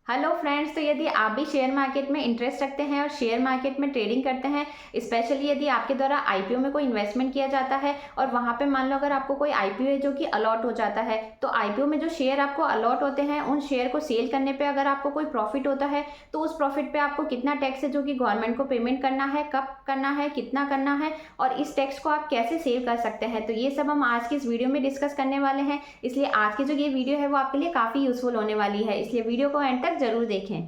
Hello friends, तो यदि आप भी शेयर मार्केट में इंटरेस्ट रखते हैं और शेयर मार्केट में ट्रेडिंग करते हैं, स्पेशली यदि आपके द्वारा आईपीओ में कोई इन्वेस्टमेंट किया जाता है और वहां पे मान लो अगर आपको कोई आईपीओ है जो कि अलॉट हो जाता है, तो आईपीओ में जो शेयर आपको अलॉट होते हैं उन शेयर को सेल करने पे अगर आपको कोई प्रॉफिट होता है तो उस प्रॉफिट पे आपको कितना टैक्स है जो कि गवर्नमेंट को पेमेंट करना है, कब करना है, कितना करना है और इस टैक्स को आप कैसे सेव कर सकते हैं। तो ये सब हम आज की इस वीडियो में डिस्कस करने वाले हैं, इसलिए आज की जो ये वीडियो है वो आपके लिए काफी यूजफुल होने वाली है, इसलिए वीडियो को एंड तक जरूर देखें।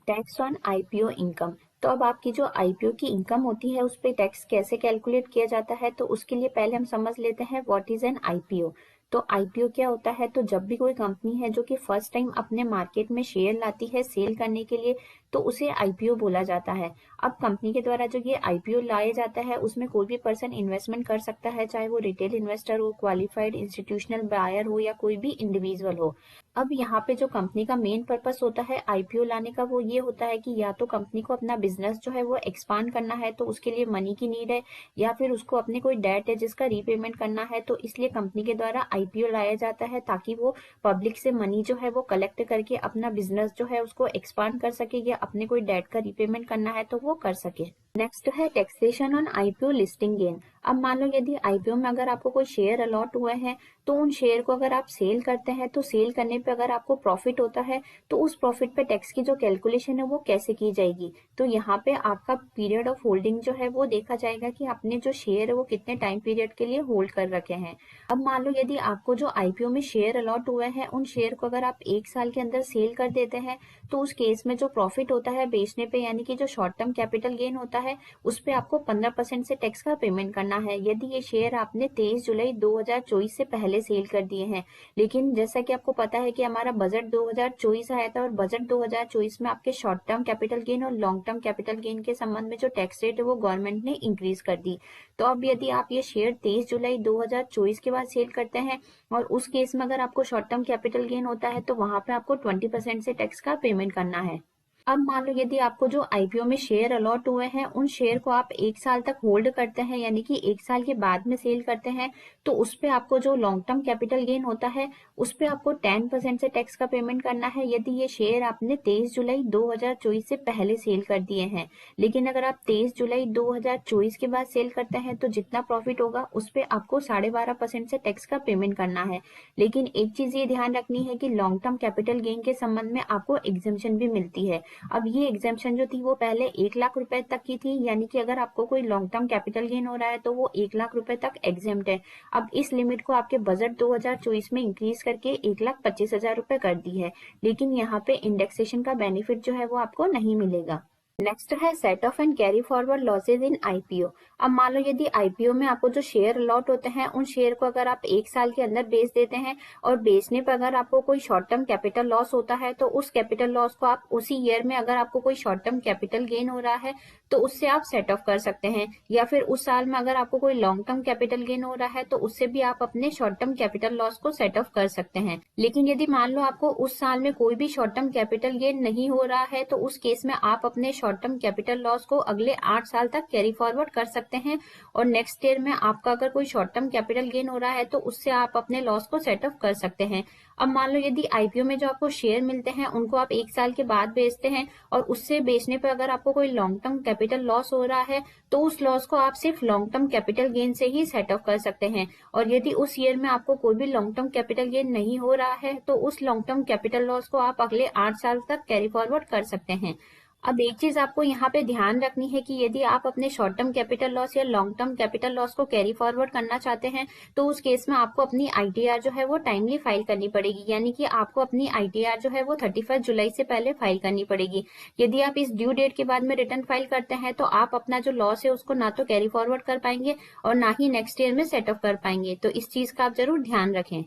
Tax on IPO income. तो अब आपकी जो आईपीओ की इनकम होती है उस पे टैक्स कैसे कैलकुलेट किया जाता है, तो उसके लिए पहले हम समझ लेते हैं व्हाट इज एन आईपीओ। तो आईपीओ क्या होता है? तो जब भी कोई कंपनी है जो कि फर्स्ट टाइम अपने मार्केट में शेयर लाती है सेल करने के लिए, तो उसे आईपीओ बोला जाता है। अब कंपनी के द्वारा जो ये आईपीओ लाया जाता है उसमें कोई भी पर्सन इन्वेस्टमेंट कर सकता है, चाहे वो रिटेल इन्वेस्टर हो, क्वालिफाइड इंस्टीट्यूशनल बायर हो या कोई भी इंडिविजुअल हो। अब यहाँ पे जो कंपनी का मेन पर्पस होता है आईपीओ लाने का वो ये होता है कि या तो कंपनी को अपना बिजनेस जो है वो एक्सपांड करना है, तो उसके लिए मनी की नीड है, या फिर उसको अपने कोई डेट है जिसका रीपेमेंट करना है, तो इसलिए कंपनी के द्वारा आईपीओ लाया जाता है ताकि वो पब्लिक से मनी जो है वो कलेक्ट करके अपना बिजनेस जो है उसको एक्सपांड कर सके, या अपने कोई डेट का रीपेमेंट करना है तो वो कर सके। नेक्स्ट है taxation on IPO listing gain. अब मान लो यदि आईपीओ में अगर आपको कोई शेयर अलॉट हुए हैं, तो उन शेयर को अगर आप सेल करते हैं तो सेल करने पे अगर आपको प्रॉफिट होता है तो उस प्रॉफिट पे टैक्स की जो कैलकुलेशन है वो कैसे की जाएगी। तो यहाँ पे आपका पीरियड ऑफ होल्डिंग जो है वो देखा जाएगा कि आपने जो शेयर है वो कितने टाइम पीरियड के लिए होल्ड कर रखे हैं। अब मान लो यदि आपको जो आईपीओ में शेयर अलॉट हुए हैं उन शेयर को अगर आप 1 साल के अंदर सेल कर देते हैं, तो उस केस में जो प्रॉफिट होता है बेचने पे, यानी कि जो शॉर्ट टर्म कैपिटल गेन होता है, उस पे आपको 15% से टैक्स का पेमेंट करना है यदि ये शेयर आपने 23 जुलाई 2024 से पहले सेल कर दिए हैं। लेकिन जैसा कि आपको पता है कि हमारा बजट 2024 आया था और बजट 2024 में आपके शॉर्ट टर्म कैपिटल गेन और लॉन्ग टर्म कैपिटल गेन के संबंध में जो टैक्स रेट है वो गवर्नमेंट ने इंक्रीज कर दी। तो अब यदि आप ये शेयर 23 जुलाई 2024 के बाद सेल करते हैं और उस केस में अगर आपको शॉर्ट टर्म कैपिटल गेन होता है, तो वहां पे आपको 20% से टैक्स का पेमेंट करना है। अब मान लो यदि आपको जो आईपीओ में शेयर अलॉट हुए हैं उन शेयर को आप 1 साल तक होल्ड करते हैं, यानी कि 1 साल के बाद में सेल करते हैं, तो उस पे आपको जो लॉन्ग टर्म कैपिटल गेन होता है उस पे आपको 10% से टैक्स का पेमेंट करना है यदि ये शेयर आपने 23 जुलाई 2024 से पहले सेल कर दिए हैं। लेकिन अगर आप 23 जुलाई 2024 के बाद सेल करते हैं तो जितना प्रॉफिट होगा उस पे आपको 12.5% से टैक्स का पेमेंट करना है। लेकिन एक चीज ये ध्यान रखनी है कि लॉन्ग टर्म कैपिटल गेन के संबंध में आपको एग्जेम्पशन भी मिलती है। अब ये एग्जाम्पशन जो थी वो पहले 1 लाख रुपए तक की थी, यानी कि अगर आपको कोई लॉन्ग टर्म कैपिटल गेन हो रहा है तो वो 1 लाख रुपए तक एग्जेम्प्ट है। अब इस लिमिट को आपके बजट 2024 में इंक्रीज करके 1,25,000 रुपए कर दी है, लेकिन यहाँ पे इंडेक्सेशन का बेनिफिट जो है वो आपको नहीं मिलेगा। नेक्स्ट है set of and carry forward losses in IPO. अब मान लो यदि आईपीओ में आपको जो शेयर अलॉट होते हैं उन शेयर को अगर आप 1 साल के अंदर बेच देते हैं और बेचने पर अगर आपको कोई शॉर्ट टर्म कैपिटल लॉस होता है, तो उस कैपिटल लॉस को आप उसी ईयर में, अगर आपको कोई शॉर्ट टर्म कैपिटल गेन हो रहा है तो उससे आप सेट ऑफ कर सकते हैं, या फिर उस साल में अगर आपको कोई लॉन्ग टर्म कैपिटल गेन हो रहा है तो उससे भी आप अपने शॉर्ट टर्म कैपिटल लॉस को सेट ऑफ कर सकते हैं। लेकिन यदि मान लो आपको उस साल में कोई भी शॉर्ट टर्म कैपिटल गेन नहीं हो रहा है, तो उस केस में आप अपने शॉर्ट टर्म कैपिटल लॉस को अगले 8 साल तक कैरी फॉरवर्ड कर सकते हैं, और नेक्स्ट ईयर में आपका अगर कोई शॉर्ट टर्म कैपिटल गेन हो रहा है तो उससे आप अपने लॉस को सेट ऑफ कर सकते हैं। अब मान लो यदि आईपीओ में जो आपको शेयर मिलते हैं उनको आप 1 साल के बाद बेचते हैं और उससे बेचने पर अगर आपको कोई लॉन्ग टर्म कैपिटल लॉस हो रहा है, तो उस लॉस को आप सिर्फ लॉन्ग टर्म कैपिटल गेन से ही सेट ऑफ कर सकते हैं। और यदि उस ईयर में आपको कोई भी लॉन्ग टर्म कैपिटल गेन नहीं हो रहा है तो उस लॉन्ग टर्म कैपिटल लॉस को आप अगले 8 साल तक कैरी फॉरवर्ड कर सकते हैं। अब एक चीज आपको यहाँ पे ध्यान रखनी है कि यदि आप अपने शॉर्ट टर्म कैपिटल लॉस या लॉन्ग टर्म कैपिटल लॉस को कैरी फॉरवर्ड करना चाहते हैं, तो उस केस में आपको अपनी आईटीआर जो है वो टाइमली फाइल करनी पड़ेगी, यानी कि आपको अपनी आईटीआर जो है वो 31 जुलाई से पहले फाइल करनी पड़ेगी। यदि आप इस ड्यू डेट के बाद में रिटर्न फाइल करते हैं तो आप अपना जो लॉस है उसको ना तो कैरी फॉरवर्ड कर पाएंगे और ना ही नेक्स्ट ईयर में सेट ऑफ कर पाएंगे, तो इस चीज का आप जरूर ध्यान रखें।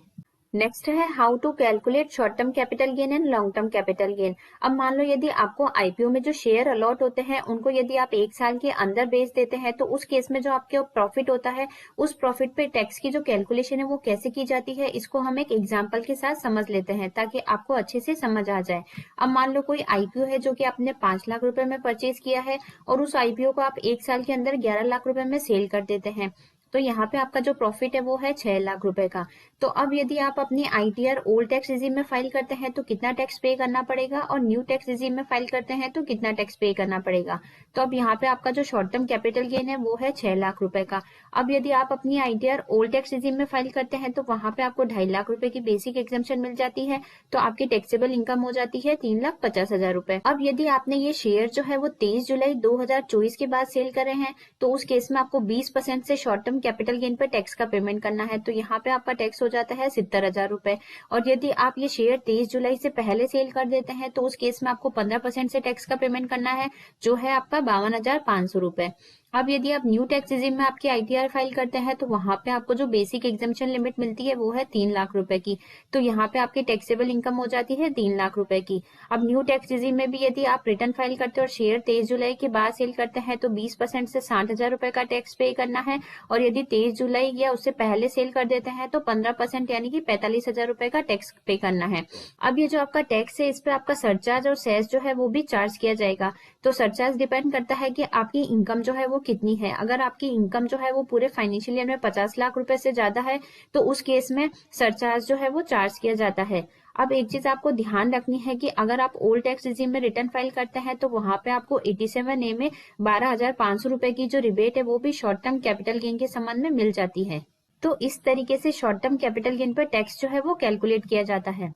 नेक्स्ट है how to calculate short term capital gain and long term capital gain. अब मान लो यदि आपको आईपीओ में जो शेयर अलॉट होते हैं उनको यदि आप 1 साल के अंदर बेच देते हैं, तो उस केस में जो आपके प्रॉफिट होता है उस प्रॉफिट पे टैक्स की जो कैलकुलेशन है वो कैसे की जाती है, इसको हम एक एग्जाम्पल के साथ समझ लेते हैं ताकि आपको अच्छे से समझ आ जाए। अब मान लो कोई आईपीओ है जो कि आपने 5 लाख रुपए में परचेज किया है और उस आईपीओ को आप 1 साल के अंदर 11 लाख रुपए में सेल कर देते हैं। तो यहाँ पे आपका जो प्रॉफिट है वो है 6 लाख रुपए का। तो अब यदि आप अपनी आईटीआर ओल्ड टैक्स रिजीम में फाइल करते हैं तो कितना टैक्स पे करना पड़ेगा, और न्यू टैक्स रिजीम में फाइल करते हैं तो कितना टैक्स पे करना पड़ेगा। तो अब यहाँ पे आपका जो शॉर्ट टर्म कैपिटल गेन है वो है 6 लाख रुपए का। अब यदि आप अपनी आईटीआर ओल्ड टैक्स रिजीम में फाइल करते हैं तो वहां पे आपको 2.5 लाख रुपए की बेसिक एग्जम्पशन मिल जाती है, तो आपकी टैक्सेबल इनकम हो जाती है 3,50,000 रुपए। अब यदि आपने ये शेयर जो है वो 23 जुलाई 2024 के बाद सेल करे हैं तो उस केस में आपको 20% से शॉर्ट टर्म कैपिटल गेन पर टैक्स का पेमेंट करना है, तो यहाँ पे आपका टैक्स हो जाता है 70,000 रुपए। और यदि आप ये शेयर 23 जुलाई से पहले सेल कर देते हैं तो उस केस में आपको 15% से टैक्स का पेमेंट करना है, जो है आपका 52,500 रुपए। अब यदि आप न्यू टैक्स रिजीम में आपकी आईटीआर फाइल करते हैं तो वहां पे आपको जो बेसिक एग्जम्पशन लिमिट मिलती है वो है 3 लाख रुपए की, तो यहाँ पे आपकी टैक्सेबल इनकम हो जाती है 3 लाख रुपए की। अब न्यू टैक्स रिजीम में भी यदि आप रिटर्न फाइल करते हैं और शेयर 23 जुलाई के बाद सेल करते हैं तो 20% से 60,000 रुपए का टैक्स पे करना है, और यदि 23 जुलाई या उससे पहले सेल कर देते हैं तो 15% यानी कि 45,000 रुपए का टैक्स पे करना है। अब ये जो आपका टैक्स है इस पे आपका सरचार्ज और सेस जो है वो भी चार्ज किया जाएगा। तो सरचार्ज डिपेंड करता है कि आपकी इनकम जो है वो कितनी है। अगर आपकी इनकम जो है वो पूरे फाइनेंशियल ईयर में 50 लाख रुपए से ज्यादा है तो उस केस में सरचार्ज जो है वो चार्ज किया जाता है। अब एक चीज आपको ध्यान रखनी है कि अगर आप ओल्ड टैक्स रिजीम में रिटर्न फाइल करते हैं तो वहां पे आपको 87A में 12,500 रुपए की जो रिबेट है वो भी शॉर्ट टर्म कैपिटल गेन के संबंध में मिल जाती है। तो इस तरीके से शॉर्ट टर्म कैपिटल गेन पर टैक्स जो है वो कैलकुलेट किया जाता है।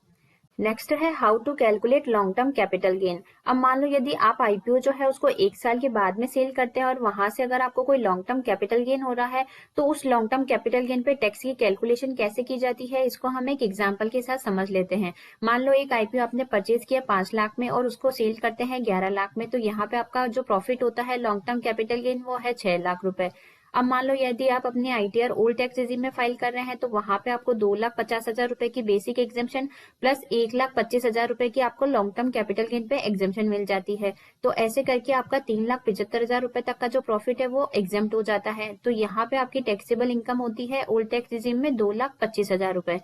नेक्स्ट है how to calculate long term capital gain. अब मान लो यदि आप आईपीओ जो है उसको 1 साल के बाद में सेल करते हैं और वहां से अगर आपको कोई लॉन्ग टर्म कैपिटल गेन हो रहा है तो उस लॉन्ग टर्म कैपिटल गेन पे टैक्स की कैलकुलेशन कैसे की जाती है इसको हम एक एग्जांपल के साथ समझ लेते हैं। मान लो एक आईपीओ आपने परचेज किया 5 लाख में और उसको सेल करते हैं 11 लाख में, तो यहाँ पे आपका जो प्रॉफिट होता है लॉन्ग टर्म कैपिटल गेन वो है 6 लाख रुपए। अब मान लो यदि आप अपनी आईटीआर ओल्ड टैक्स रिजीम में फाइल कर रहे हैं तो वहां पे आपको 2,50,000 रुपए की बेसिक एग्जेम्पशन प्लस 1,25,000 रुपए की आपको लॉन्ग टर्म कैपिटल गेन पे एग्जेम्पशन मिल जाती है। तो ऐसे करके आपका 3,75,000 रुपए तक का जो प्रॉफिट है वो एग्जेम्प्ट हो जाता है। तो यहाँ पे आपकी टैक्सेबल इनकम होती है ओल्ड टैक्स रिजीम में 2,25,000 रुपए।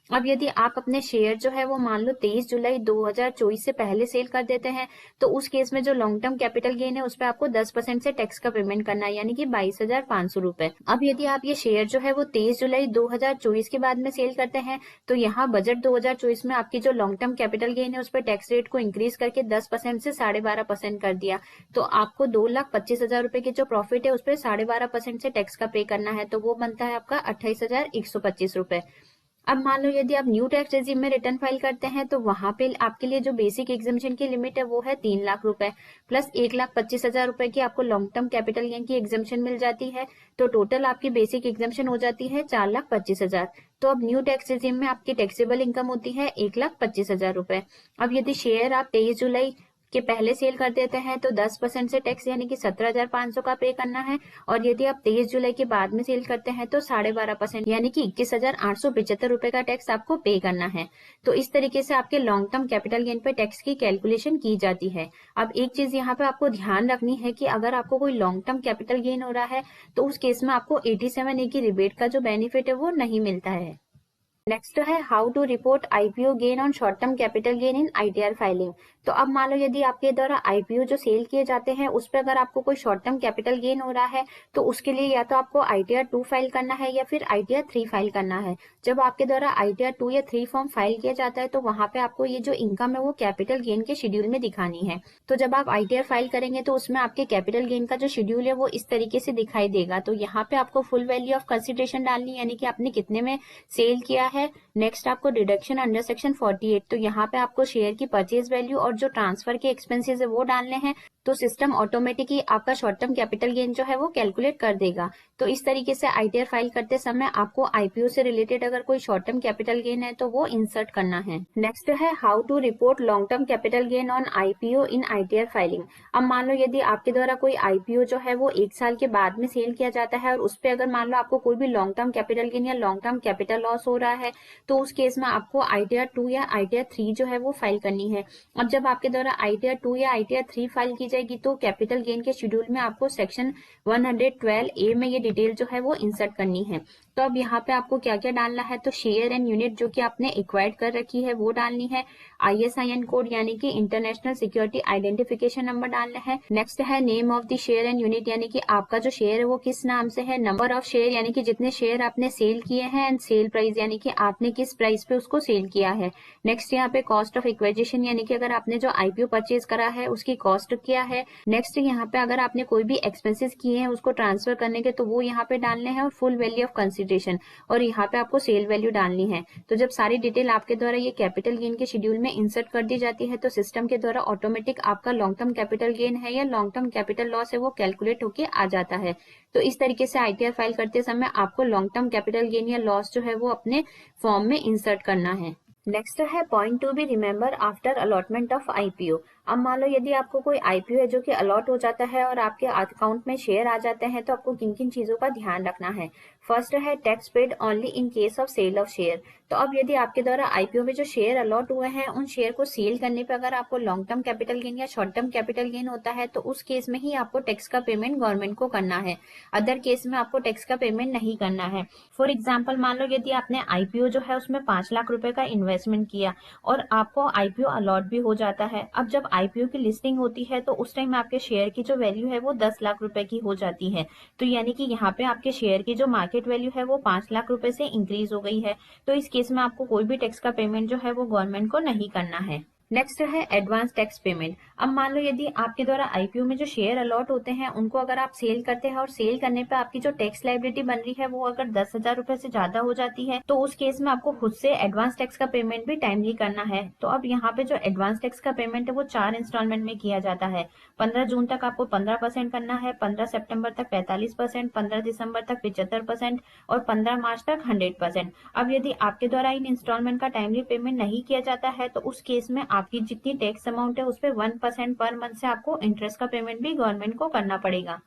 अब यदि आप अपने शेयर जो है वो मान लो 23 जुलाई 2024 से पहले सेल कर देते हैं तो उस केस में जो लॉन्ग टर्म कैपिटल गेन है उस पर आपको 10% से टैक्स का पेमेंट करना है, यानी कि 22,500 रुपए। अब यदि आप ये शेयर जो है वो 23 जुलाई 2024 के बाद में सेल करते हैं तो यहाँ बजट 2024 में आपकी जो लॉन्ग टर्म कैपिटल गेन है उस पर टैक्स रेट को इंक्रीज करके 10% से 12.5% कर दिया, तो आपको 2,25,000 रुपए की जो प्रॉफिट है उस पर 12.5% से टैक्स का पे करना है, तो वो बनता है आपका 28,125 रुपए। अब मान लो यदि आप न्यू टैक्स रेजिम में रिटर्न फाइल करते हैं तो वहां पे आपके लिए जो बेसिक एग्जामेशन की लिमिट है वो है 3 लाख रुपए प्लस 1,25,000 रुपए की आपको लॉन्ग टर्म कैपिटल गेन की एग्जामेशन मिल जाती है, तो टोटल आपकी बेसिक एग्जामेशन हो जाती है 4,25,000। तो अब न्यू टैक्स रेजिम में आपकी टैक्सेबल इनकम होती है 1,25,000 रुपए। अब यदि शेयर आप 23 जुलाई के पहले सेल कर देते हैं तो 10% से टैक्स यानी कि 17,500 का पे करना है, और यदि आप 23 जुलाई के बाद में सेल करते हैं तो 12.5% यानी कि 21,875 रुपए का टैक्स आपको पे करना है। तो इस तरीके से आपके लॉन्ग टर्म कैपिटल गेन पे टैक्स की कैलकुलेशन की जाती है। अब एक चीज यहाँ पे आपको ध्यान रखनी है कि अगर आपको कोई लॉन्ग टर्म कैपिटल गेन हो रहा है तो उस केस में आपको 87A की रिबेट का जो बेनिफिट है वो नहीं मिलता है। नेक्स्ट है how to report IPO gain on short term capital gain in ITR filing. तो अब मान लो यदि आपके द्वारा आईपीओ जो सेल किए जाते हैं उस पर अगर आपको कोई शॉर्ट टर्म कैपिटल गेन हो रहा है तो उसके लिए या तो आपको आईटीआर 2 फाइल करना है या फिर आईटीआर 3 फाइल करना है। जब आपके द्वारा आईटीआर 2 या 3 फॉर्म फाइल किया जाता है तो वहां पे आपको ये जो इनकम है वो कैपिटल गेन के शेड्यूल में दिखानी है। तो जब आप आईटीआर फाइल करेंगे तो उसमें आपके कैपिटल गेन का जो शेड्यूल है वो इस तरीके से दिखाई देगा। तो यहाँ पे आपको फुल वैल्यू ऑफ कंसिडरेशन डालनी है, यानी कि आपने कितने में सेल किया है। नेक्स्ट आपको डिडक्शन अंडर सेक्शन 48, तो यहाँ पे आपको शेयर की परचेज वैल्यू और जो ट्रांसफर के एक्सपेंसेस है वो डालने हैं। तो सिस्टम ऑटोमेटिकली आपका शॉर्ट टर्म कैपिटल गेन जो है वो कैलकुलेट कर देगा। तो इस तरीके से आईटीआर फाइल करते समय आपको आईपीओ से रिलेटेड अगर कोई शॉर्ट टर्म कैपिटल गेन है तो वो इंसर्ट करना है। नेक्स्ट है how to report long term capital gain on IPO in ITR filing. अब मान लो यदि आपके द्वारा कोई आईपीओ जो है वो 1 साल के बाद में सेल किया जाता है और उस पर अगर मान लो आपको कोई भी लॉन्ग टर्म कैपिटल गेन या लॉन्ग टर्म कैपिटल लॉस हो रहा है तो उस केस में आपको आईटीआर 2 या आईटीआर 3 जो है वो फाइल करनी है। अब जब आपके द्वारा आईटीआर 2 या आईटीआर 3 फाइल की जाएगी तो कैपिटल गेन के शेड्यूल में आपको सेक्शन 112A में ये डिटेल जो है वो इंसर्ट करनी है। तो अब यहाँ पे आपको क्या क्या डालना है, तो शेयर एंड यूनिट जो कि आपने एक्वायर्ड कर रखी है वो डालनी है, ISIN कोड यानी कि इंटरनेशनल सिक्योरिटी आइडेंटिफिकेशन नंबर डालना है। नेक्स्ट है name of the share and unit यानी कि आपका जो शेयर है वो किस नाम से है, नंबर ऑफ शेयर यानी कि जितने शेयर आपने सेल किए हैं, एंड सेल प्राइस यानी कि आपने किस प्राइस पे उसको सेल किया है। नेक्स्ट यहाँ पे कॉस्ट ऑफ एक्विजिशन यानी कि अगर आपने जो IPO परचेज करा है उसकी कॉस्ट क्या है। नेक्स्ट यहाँ पे अगर आपने कोई भी एक्सपेंसेस किए हैं उसको ट्रांसफर करने के तो वो यहाँ पे डालने हैं, और फुल वैल्यू ऑफ कंसिडरेशन, और यहाँ पे आपको सेल वैल्यू डालनी है। तो जब सारी डिटेल आपके द्वारा ये कैपिटल गेन के शेड्यूल में इंसर्ट कर दी जाती है तो सिस्टम के द्वारा ऑटोमेटिक आपका लॉन्ग टर्म कैपिटल गेन है या लॉन्ग टर्म कैपिटल लॉस है वो कैलकुलेट होके आ जाता है। तो इस तरीके से ITR फाइल करते समय आपको लॉन्ग टर्म कैपिटल गेन या लॉस जो है वो अपने फॉर्म में इंसर्ट करना है। नेक्स्ट है point to be remember after allotment of IPO। अब मान लो यदि आपको कोई IPO है जो कि अलॉट हो जाता है और आपके अकाउंट में शेयर आ जाते हैं तो आपको किन किन चीजों का ध्यान रखना है। फर्स्ट है tax paid only in case of sale of share. तो अब यदि आपके द्वारा IPO में जो शेयर अलॉट हुए हैं उन शेयर को सेल करने पे अगर आपको लॉन्ग टर्म कैपिटल गेन या शॉर्ट टर्म कैपिटल गेन होता है तो उस केस में ही आपको टैक्स का पेमेंट गवर्नमेंट को करना है, अदर केस में आपको टैक्स का पेमेंट नहीं करना है। फॉर एग्जाम्पल मान लो यदि आपने IPO जो है उसमें 5 लाख रुपए का इन्वेस्टमेंट किया और आपको IPO अलॉट भी हो जाता है। अब जब IPO की लिस्टिंग होती है तो उस टाइम आपके शेयर की जो वैल्यू है वो 10 लाख रुपए की हो जाती है। तो यानी कि यहाँ पे आपके शेयर की जो मार्केट वैल्यू है वो 5 लाख रुपए से इंक्रीज हो गई है। तो इस केस में आपको कोई भी टैक्स का पेमेंट जो है वो गवर्नमेंट को नहीं करना है। नेक्स्ट है एडवांस टैक्स पेमेंट। अब मान लो यदि आपके द्वारा IPO में जो शेयर अलॉट होते हैं उनको अगर आप सेल करते हैं और सेल करने पे आपकी जो टैक्स लायबिलिटी बन रही है वो अगर 10,000 रुपए से ज्यादा हो जाती है तो उस केस में आपको खुद से एडवांस टैक्स का पेमेंट भी टाइमली करना है। तो अब यहाँ पे जो एडवांस टैक्स का पेमेंट है वो 4 इंस्टॉलमेंट में किया जाता है। 15 जून तक आपको 15% करना है, 15 सितंबर तक 45%, 15 दिसंबर तक 75% और 15 मार्च तक 100%। अब यदि आपके द्वारा इन इंस्टॉलमेंट का टाइमली पेमेंट नहीं किया जाता है तो उस केस में आपकी जितनी टैक्स अमाउंट है उस पे 1% पर मंथ से आपको इंटरेस्ट का पेमेंट भी गवर्नमेंट को करना पड़ेगा।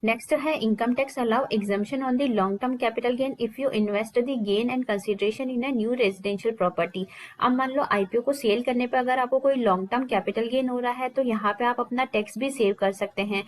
नेक्स्ट है income tax allow exemption on the long term capital gain if you invest the gain and consideration in a new residential property. अब मान लो IPO को सेल करने पे अगर आपको कोई लॉन्ग टर्म कैपिटल गेन हो रहा है तो यहाँ पे आप अपना टैक्स भी सेव कर सकते हैं।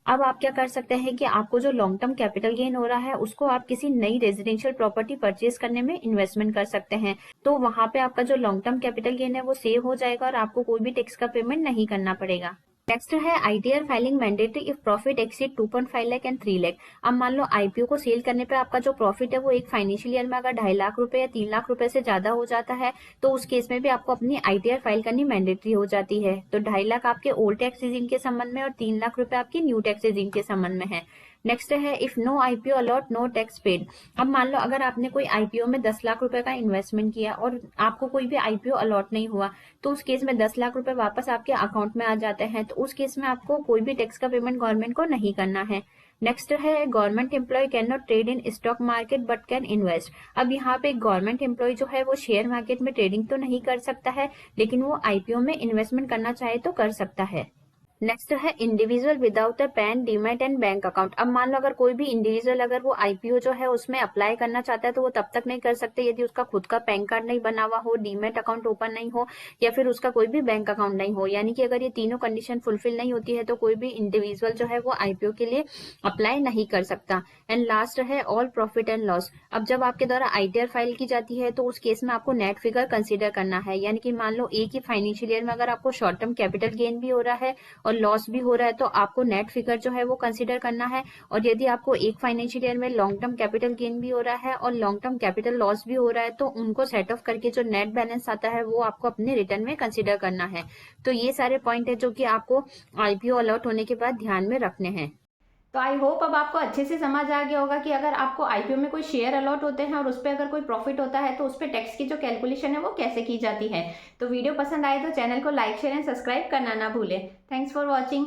अब आप क्या कर सकते हैं कि आपको जो लॉन्ग टर्म कैपिटल गेन हो रहा है उसको आप किसी नई रेजिडेंशियल प्रॉपर्टी परचेज करने में इन्वेस्टमेंट कर सकते हैं। तो वहां पे आपका जो लॉन्ग टर्म कैपिटल गेन है वो सेव हो जाएगा और आपको कोई भी टैक्स का पेमेंट नहीं करना पड़ेगा। नेक्स्ट है ITR filing mandatory if profit exceed 2.5 lakh and 3 lakh. अब मान लो IPO को सेल करने पे आपका जो प्रॉफिट है वो एक फाइनेंशियल ईयर में अगर 2.5 लाख रुपए या 3 लाख रुपए से ज्यादा हो जाता है तो उस केस में भी आपको अपनी ITR फाइल करनी मैंडेटरी हो जाती है। तो 2.5 लाख आपके ओल्ड टैक्स रेजिम के संबंध में और 3 लाख रुपए आपकी न्यू टैक्स रेजिम के संबंध में है। नेक्स्ट है if no IPO allot no tax paid. अब मान लो अगर आपने कोई IPO में 10 लाख रुपए का इन्वेस्टमेंट किया और आपको कोई भी IPO अलॉट नहीं हुआ तो उस केस में 10 लाख रुपए वापस आपके अकाउंट में आ जाते हैं। तो उस केस में आपको कोई भी टैक्स का पेमेंट गवर्नमेंट को नहीं करना है। नेक्स्ट है government employ can not trade in stock market but can invest. अब यहाँ पे गवर्नमेंट एम्प्लॉय जो है वो शेयर मार्केट में ट्रेडिंग तो नहीं कर सकता है लेकिन वो IPO में इन्वेस्टमेंट करना चाहे तो कर सकता है। नेक्स्ट है individual without a pan demat and bank account. अब मान लो अगर कोई भी इंडिविजुअल अगर वो IPO जो है उसमें अप्लाई करना चाहता है तो वो तब तक नहीं कर सकते यदि उसका खुद का पैन कार्ड नहीं बना हुआ हो, डीमैट अकाउंट ओपन नहीं हो या फिर उसका कोई भी बैंक अकाउंट नहीं हो। यानी कि अगर ये तीनों कंडीशन फुलफिल नहीं होती है तो कोई भी इंडिविजुअल जो है वो IPO के लिए अप्लाई नहीं कर सकता। एंड लास्ट है ऑल प्रॉफिट एंड लॉस। अब जब आपके द्वारा ITR फाइल की जाती है तो उस केस में आपको नेट फिगर कंसिडर करना है। यानी कि मान लो एक ही फाइनेंशियल ईयर में अगर आपको शॉर्ट टर्म कैपिटल गेन भी हो रहा है और लॉस भी हो रहा है तो आपको नेट फिगर जो है वो कंसीडर करना है। और यदि आपको एक फाइनेंशियल ईयर में लॉन्ग टर्म कैपिटल गेन भी हो रहा है और लॉन्ग टर्म कैपिटल लॉस भी हो रहा है तो उनको सेट ऑफ करके जो नेट बैलेंस आता है वो आपको अपने रिटर्न में कंसीडर करना है। तो ये सारे पॉइंट है जो कि आपको IPO अलॉट होने के बाद ध्यान में रखने हैं। तो आई होप अब आपको अच्छे से समझ आ गया होगा कि अगर आपको IPO में कोई शेयर अलॉट होते हैं और उस पर अगर कोई प्रॉफिट होता है तो उस पर टैक्स की जो कैलकुलेशन है वो कैसे की जाती है। तो वीडियो पसंद आए तो चैनल को लाइक शेयर एंड सब्सक्राइब करना ना भूलें। Thanks for watching.